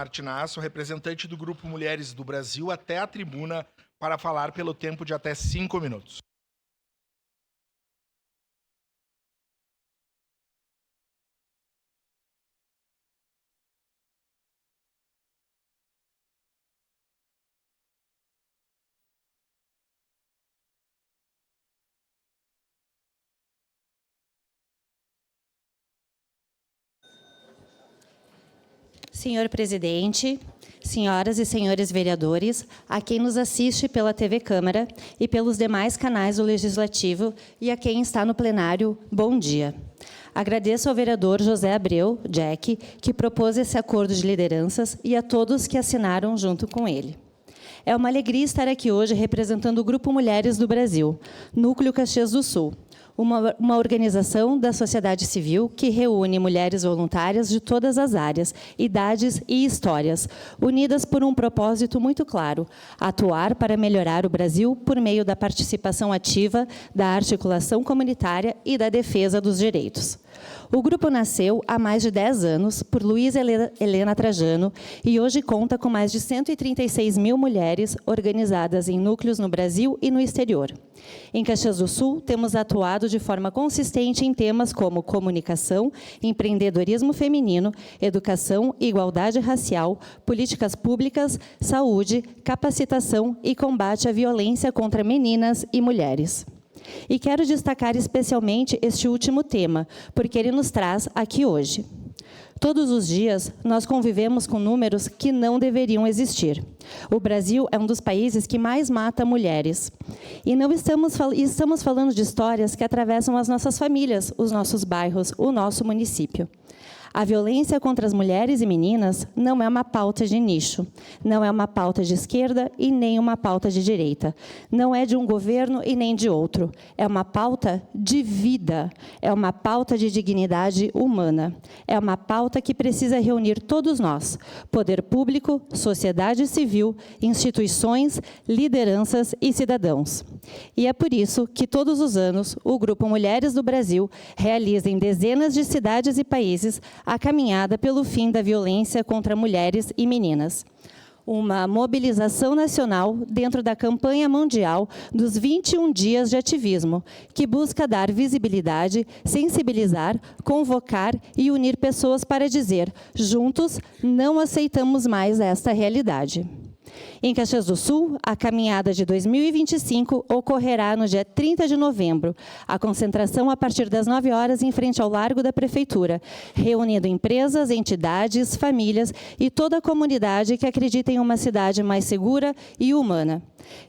Martinasso, representante do Grupo Mulheres do Brasil, até a tribuna para falar pelo tempo de até 5 minutos. Senhor presidente, senhoras e senhores vereadores, a quem nos assiste pela TV Câmara e pelos demais canais do Legislativo e a quem está no plenário, bom dia. Agradeço ao vereador José Abreu, Jack, que propôs esse acordo de lideranças e a todos que assinaram junto com ele. É uma alegria estar aqui hoje representando o Grupo Mulheres do Brasil, Núcleo Caxias do Sul, uma organização da sociedade civil que reúne mulheres voluntárias de todas as áreas, idades e histórias, unidas por um propósito muito claro: atuar para melhorar o Brasil por meio da participação ativa, da articulação comunitária e da defesa dos direitos. O grupo nasceu há mais de 10 anos por Luísa Helena Trajano e hoje conta com mais de 136 mil mulheres organizadas em núcleos no Brasil e no exterior. Em Caxias do Sul, temos atuado de forma consistente em temas como comunicação, empreendedorismo feminino, educação, igualdade racial, políticas públicas, saúde, capacitação e combate à violência contra meninas e mulheres. E quero destacar especialmente este último tema, porque ele nos traz aqui hoje. Todos os dias, nós convivemos com números que não deveriam existir. O Brasil é um dos países que mais mata mulheres. E não estamos falando de histórias que atravessam as nossas famílias, os nossos bairros, o nosso município. A violência contra as mulheres e meninas não é uma pauta de nicho, não é uma pauta de esquerda e nem uma pauta de direita. Não é de um governo e nem de outro. É uma pauta de vida, é uma pauta de dignidade humana. É uma pauta que precisa reunir todos nós, poder público, sociedade civil, instituições, lideranças e cidadãos. E é por isso que todos os anos o Grupo Mulheres do Brasil realiza em dezenas de cidades e países a caminhada pelo fim da violência contra mulheres e meninas. Uma mobilização nacional dentro da campanha mundial dos 21 dias de ativismo, que busca dar visibilidade, sensibilizar, convocar e unir pessoas para dizer: juntos, não aceitamos mais esta realidade. Em Caxias do Sul, a caminhada de 2025 ocorrerá no dia 30 de novembro. A concentração a partir das 9 horas em frente ao Largo da Prefeitura, reunindo empresas, entidades, famílias e toda a comunidade que acredita em uma cidade mais segura e humana.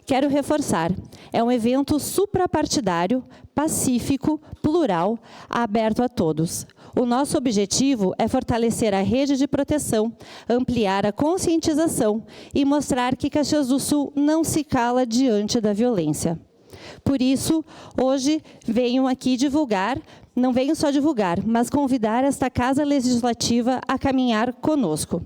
Quero reforçar, é um evento suprapartidário, pacífico, plural, aberto a todos. O nosso objetivo é fortalecer a rede de proteção, ampliar a conscientização e mostrar que Caxias do Sul não se cala diante da violência. Por isso, hoje venho aqui divulgar, não venho só divulgar, mas convidar esta Casa Legislativa a caminhar conosco.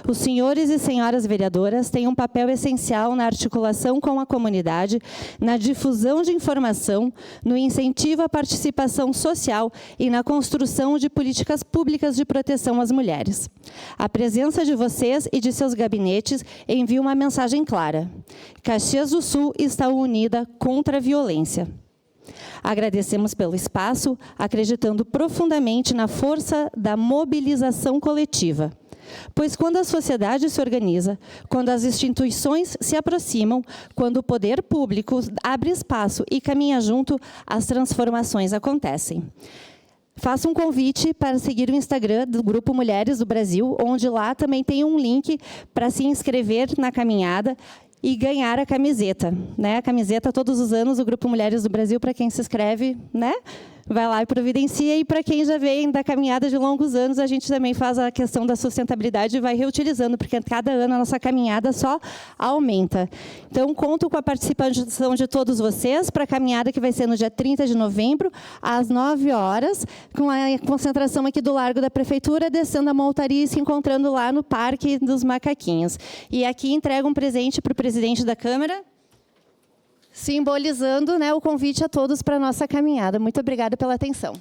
Os senhores e senhoras vereadoras têm um papel essencial na articulação com a comunidade, na difusão de informação, no incentivo à participação social e na construção de políticas públicas de proteção às mulheres. A presença de vocês e de seus gabinetes envia uma mensagem clara: Caxias do Sul está unida contra a violência. Agradecemos pelo espaço, acreditando profundamente na força da mobilização coletiva. Pois quando a sociedade se organiza, quando as instituições se aproximam, quando o poder público abre espaço e caminha junto, as transformações acontecem. Faço um convite para seguir o Instagram do Grupo Mulheres do Brasil, onde lá também tem um link para se inscrever na caminhada e ganhar a camiseta, né? A camiseta, todos os anos, o Grupo Mulheres do Brasil, para quem se inscreve, né? Vai lá e providencia. E para quem já vem da caminhada de longos anos, a gente também faz a questão da sustentabilidade e vai reutilizando, porque cada ano a nossa caminhada só aumenta. Então, conto com a participação de todos vocês para a caminhada que vai ser no dia 30 de novembro, às 9 horas, com a concentração aqui do Largo da Prefeitura, descendo a Montaria e se encontrando lá no Parque dos Macaquinhos. E aqui entrego um presente para o presidente da Câmara, simbolizando, né, o convite a todos para a nossa caminhada. Muito obrigada pela atenção.